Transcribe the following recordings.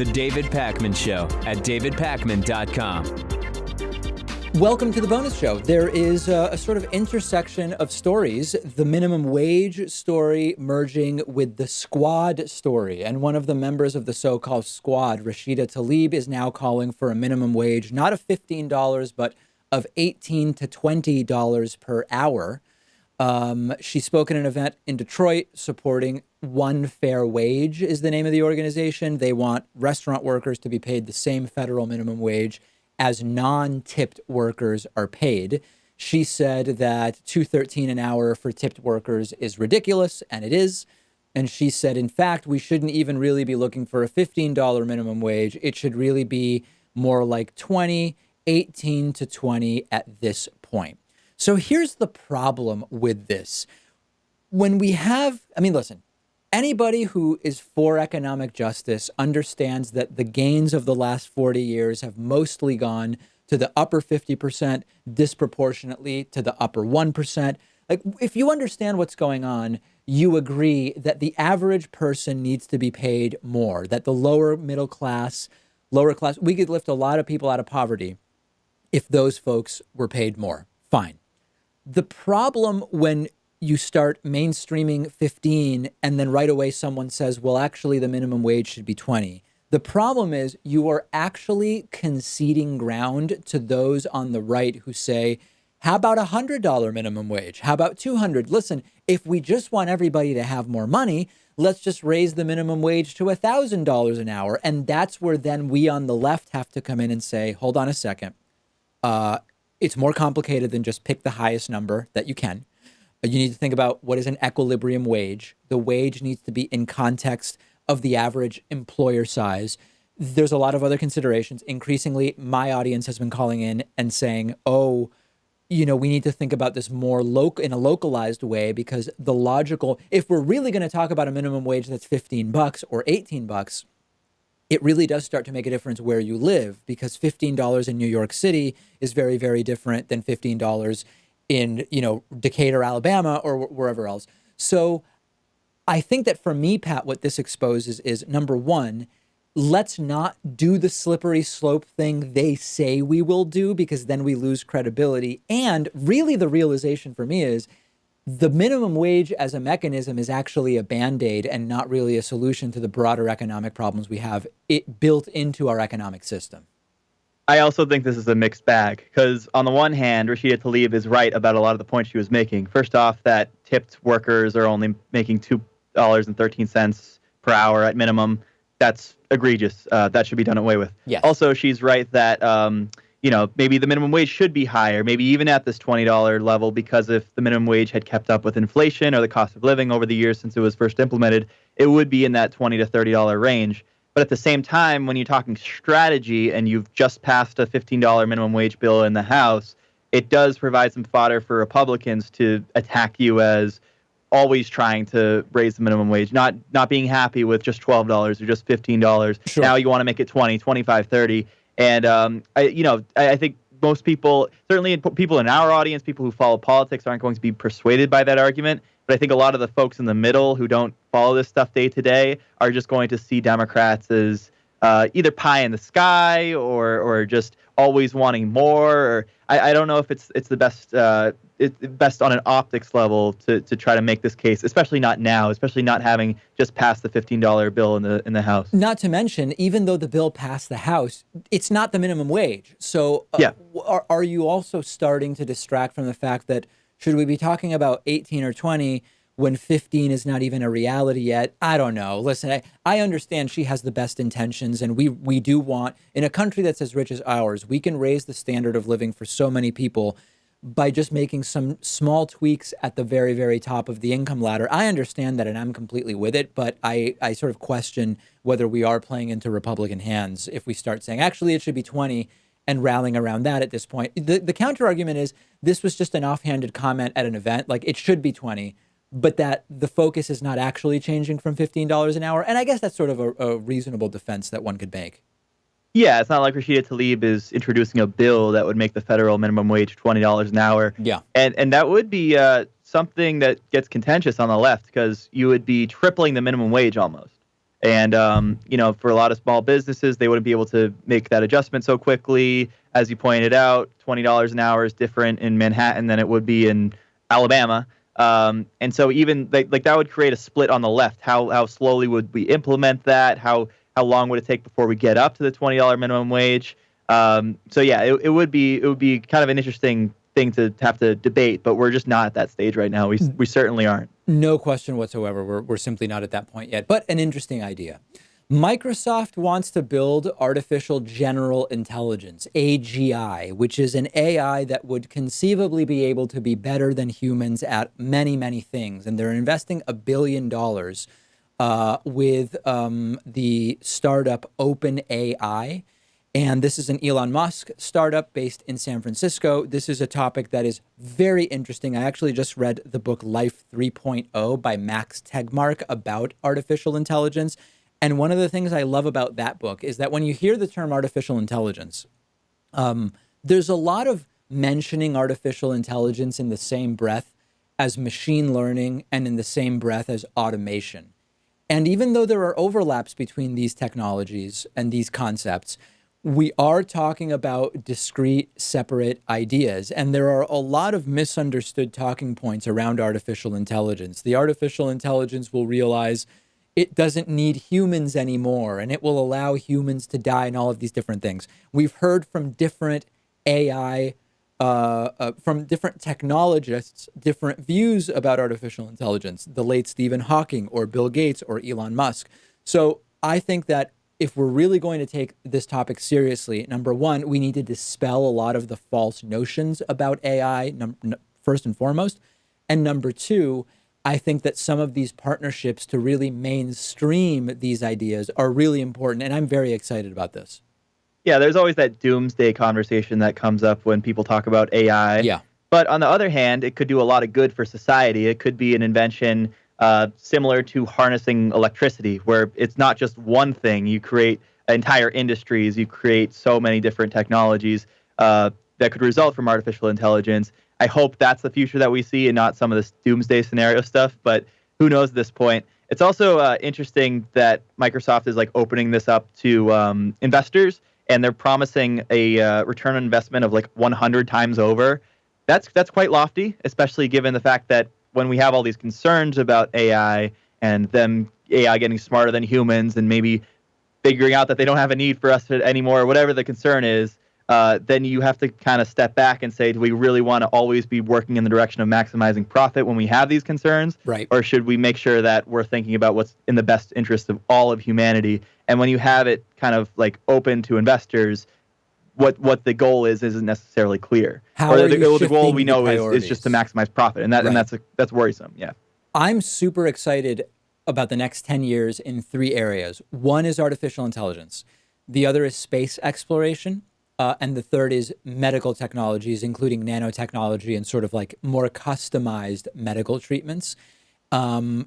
The David Pakman Show at davidpakman.com. Welcome to the bonus show. There is a sort of intersection of stories, the minimum wage story merging with the squad story. And one of the members of the so-called squad, Rashida Tlaib, is now calling for a minimum wage, not of $15, but of $18 to $20 per hour. She spoke at an event in Detroit supporting One Fair Wage is the name of the organization. They want restaurant workers to be paid the same federal minimum wage as non-tipped workers are paid. She said that $2.13 an hour for tipped workers is ridiculous, and it is. And she said, in fact, we shouldn't even really be looking for a $15 minimum wage. It should really be more like 18 to 20 at this point. So here's the problem with this. When we have, listen, anybody who is for economic justice understands that the gains of the last 40 years have mostly gone to the upper 50%, disproportionately to the upper 1%. Like, if you understand what's going on, you agree that the average person needs to be paid more, that the lower class, we could lift a lot of people out of poverty if those folks were paid more. Fine. The problem when you start mainstreaming 15 and then right away someone says, well, actually the minimum wage should be 20. The problem is you are actually conceding ground to those on the right who say, how about $100 minimum wage? How about 200? Listen, if we just want everybody to have more money, let's just raise the minimum wage to $1,000 an hour. And that's where then we on the left have to come in and say, hold on a second. It's more complicated than just pick the highest number that you can. You need to think about what is an equilibrium wage. The wage needs to be in context of the average employer size. There's a lot of other considerations. Increasingly, my audience has been calling in and saying, we need to think about this more in a localized way, because if we're really going to talk about a minimum wage that's $15 or $18, it really does start to make a difference where you live, because $15 in New York City is very, very different than $15 in, Decatur, Alabama, or wherever else. So I think that for me, Pat, what this exposes is, number one, let's not do the slippery slope thing they say we will do, because then we lose credibility. And really the realization for me is the minimum wage as a mechanism is actually a Band-Aid and not really a solution to the broader economic problems we have built into our economic system. I also think this is a mixed bag, because on the one hand, Rashida Tlaib is right about a lot of the points she was making. First off, that tipped workers are only making $2.13 per hour at minimum. That's egregious. That should be done away with. Yes. Also, she's right that maybe the minimum wage should be higher, maybe even at this $20 level, because if the minimum wage had kept up with inflation or the cost of living over the years since it was first implemented, it would be in that $20 to $30 range. But at the same time, when you're talking strategy and you've just passed a $15 minimum wage bill in the House, it does provide some fodder for Republicans to attack you as always trying to raise the minimum wage, not being happy with just $12 or just $15. Sure. Now you want to make it 20, 25, 30. And I think most people, certainly people in our audience, people who follow politics, aren't going to be persuaded by that argument. But I think a lot of the folks in the middle who don't follow this stuff day to day are just going to see Democrats as either pie in the sky or just always wanting more. Or I don't know if it's the best best on an optics level to try to make this case, especially not now, especially not having just passed the $15 bill in the House. Not to mention, even though the bill passed the House, it's not the minimum wage. So are you also starting to distract from the fact that should we be talking about 18 or 20 when 15 is not even a reality yet? I don't know. Listen, I understand she has the best intentions, and we do want, in a country that's as rich as ours, we can raise the standard of living for so many people by just making some small tweaks at the very, very top of the income ladder. I understand that, and I'm completely with it, but I sort of question whether we are playing into Republican hands if we start saying, actually, it should be 20 and rallying around that at this point. The counter argument is this was just an offhanded comment at an event, like it should be 20, but that the focus is not actually changing from $15 an hour. And I guess that's sort of a reasonable defense that one could make. Yeah, it's not like Rashida Tlaib is introducing a bill that would make the federal minimum wage $20 an hour. Yeah. And that would be something that gets contentious on the left, because you would be tripling the minimum wage almost. And, for a lot of small businesses, they wouldn't be able to make that adjustment so quickly. As you pointed out, $20 an hour is different in Manhattan than it would be in Alabama. And so even like that would create a split on the left. How slowly would we implement that? How long would it take before we get up to the $20 minimum wage? So yeah, it would be kind of an interesting thing to have to debate, but we're just not at that stage right now. We certainly aren't. No question whatsoever. We're simply not at that point yet, but an interesting idea. Microsoft wants to build artificial general intelligence, AGI, which is an AI that would conceivably be able to be better than humans at many, many things. And they're investing $1 billion with the startup OpenAI. And this is an Elon Musk startup based in San Francisco. This is a topic that is very interesting. I actually just read the book Life 3.0 by Max Tegmark about artificial intelligence. And one of the things I love about that book is that when you hear the term artificial intelligence, there's a lot of mentioning artificial intelligence in the same breath as machine learning and in the same breath as automation. And even though there are overlaps between these technologies and these concepts, we are talking about discrete, separate ideas. And there are a lot of misunderstood talking points around artificial intelligence. The artificial intelligence will realize it doesn't need humans anymore, and it will allow humans to die, and all of these different things. We've heard from different AI, from different technologists, different views about artificial intelligence, the late Stephen Hawking or Bill Gates or Elon Musk. So I think that if we're really going to take this topic seriously, number one, we need to dispel a lot of the false notions about AI, first and foremost. And number two, I think that some of these partnerships to really mainstream these ideas are really important. And I'm very excited about this. Yeah, there's always that doomsday conversation that comes up when people talk about AI. Yeah. But on the other hand, it could do a lot of good for society. It could be an invention similar to harnessing electricity, where it's not just one thing. You create entire industries. You create so many different technologies that could result from artificial intelligence. I hope that's the future that we see and not some of this doomsday scenario stuff. But who knows at this point? It's also interesting that Microsoft is like opening this up to investors, and they're promising a return on investment of like 100 times over. That's quite lofty, especially given the fact that when we have all these concerns about AI and them AI getting smarter than humans and maybe figuring out that they don't have a need for us anymore, or whatever the concern is, then you have to kind of step back and say, do we really want to always be working in the direction of maximizing profit when we have these concerns? Right. Or should we make sure that we're thinking about what's in the best interest of all of humanity? And when you have it kind of like open to investors, what the goal isn't necessarily clear. How are you the goal we know priorities? is just to maximize profit, and that's worrisome. Yeah. I'm super excited about the next 10 years in three areas. One is artificial intelligence. The other is space exploration. And the third is medical technologies, including nanotechnology and sort of like more customized medical treatments. I mean,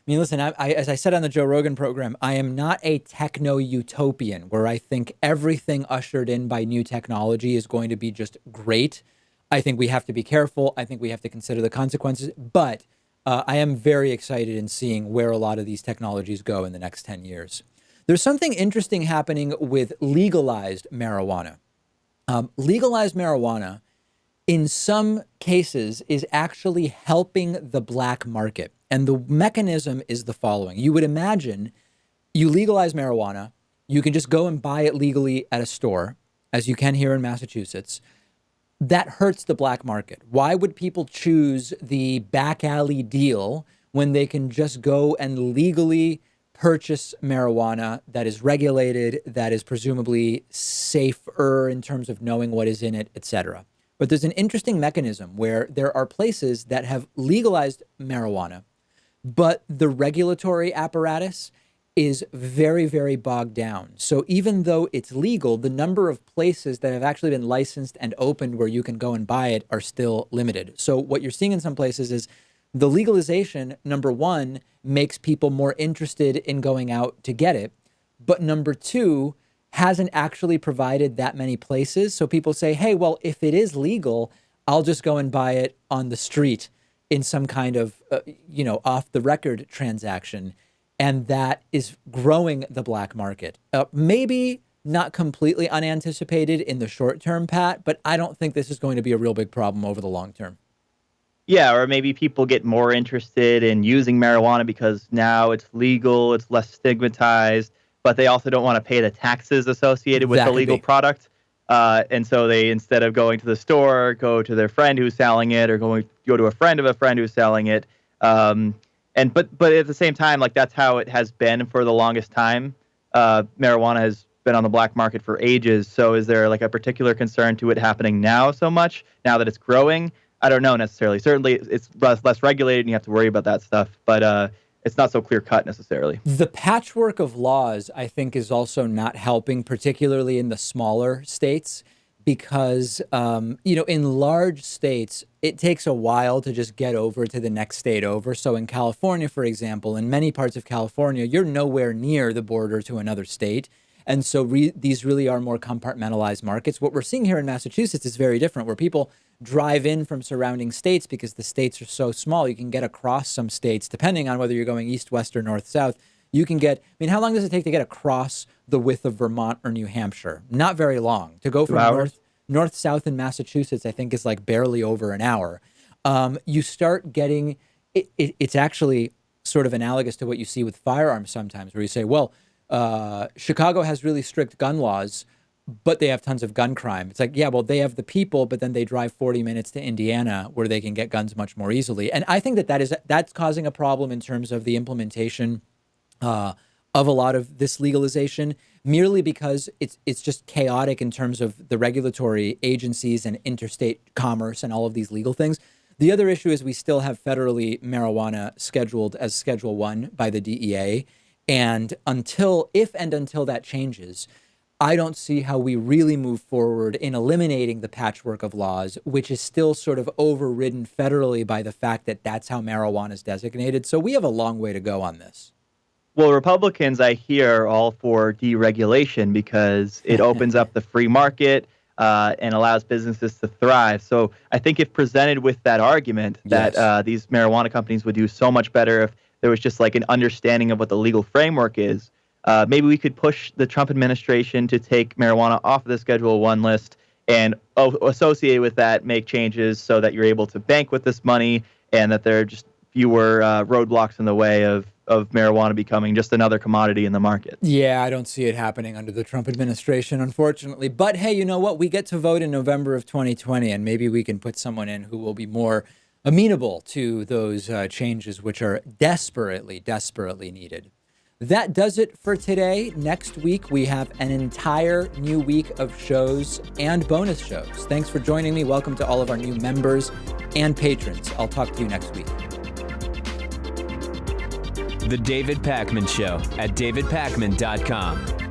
listen, as I said on the Joe Rogan program, I am not a techno-utopian where I think everything ushered in by new technology is going to be just great. I think we have to be careful. I think we have to consider the consequences. But I am very excited in seeing where a lot of these technologies go in the next 10 years. There's something interesting happening with legalized marijuana. Legalized marijuana, in some cases, is actually helping the black market. And the mechanism is the following. You would imagine you legalize marijuana, you can just go and buy it legally at a store, as you can here in Massachusetts. That hurts the black market. Why would people choose the back alley deal when they can just go and legally purchase marijuana that is regulated, that is presumably safer in terms of knowing what is in it, etc.? But there's an interesting mechanism where there are places that have legalized marijuana, but the regulatory apparatus is very, very bogged down. So even though it's legal, the number of places that have actually been licensed and opened where you can go and buy it are still limited. So what you're seeing in some places is the legalization, number one, makes people more interested in going out to get it. But number two, hasn't actually provided that many places. So people say, hey, well, if it is legal, I'll just go and buy it on the street in some kind of, off the record transaction. and that is growing the black market. Maybe not completely unanticipated in the short term, Pat, but I don't think this is going to be a real big problem over the long term. Yeah, or maybe people get more interested in using marijuana because now it's legal, it's less stigmatized, but they also don't want to pay the taxes associated with the legal product. And so they, instead of going to the store, go to their friend who's selling it, or go to a friend of a friend who's selling it. But at the same time, like, that's how it has been for the longest time. Marijuana has been on the black market for ages. So is there like a particular concern to it happening now so much, now that it's growing? I don't know necessarily. Certainly it's less regulated and you have to worry about that stuff, but it's not so clear cut necessarily. The patchwork of laws, I think, is also not helping, particularly in the smaller states, because, in large states, it takes a while to just get over to the next state over. So in California, for example, in many parts of California, you're nowhere near the border to another state. And so these really are more compartmentalized markets. What we're seeing here in Massachusetts is very different, where people drive in from surrounding states because the states are so small. You can get across some states, depending on whether you're going east, west, or north, south. You can get, how long does it take to get across the width of Vermont or New Hampshire? Not very long. To go from north, south in Massachusetts, I think, is like barely over an hour. You start getting, it's actually sort of analogous to what you see with firearms sometimes, where you say, well, Chicago has really strict gun laws, but they have tons of gun crime. It's like, yeah, well, they have the people, but then they drive 40 minutes to Indiana where they can get guns much more easily. And I think that's causing a problem in terms of the implementation of a lot of this legalization, merely because it's just chaotic in terms of the regulatory agencies and interstate commerce and all of these legal things. The other issue is we still have federally marijuana scheduled as Schedule 1 by the DEA. And until that changes, I don't see how we really move forward in eliminating the patchwork of laws, which is still sort of overridden federally by the fact that that's how marijuana is designated. So we have a long way to go on this. Well, Republicans, I hear, are all for deregulation because it opens up the free market and allows businesses to thrive. So I think if presented with that argument that these marijuana companies would do so much better if there was just like an understanding of what the legal framework is, maybe we could push the Trump administration to take marijuana off of the Schedule 1 list and associated with that, make changes so that you're able to bank with this money and that there are just fewer roadblocks in the way of marijuana becoming just another commodity in the market. Yeah, I don't see it happening under the Trump administration, unfortunately. But hey, you know what? We get to vote in November of 2020, and maybe we can put someone in who will be more amenable to those changes, which are desperately, desperately needed. That does it for today. Next week, we have an entire new week of shows and bonus shows. Thanks for joining me. Welcome to all of our new members and patrons. I'll talk to you next week. The David Pakman Show at davidpakman.com.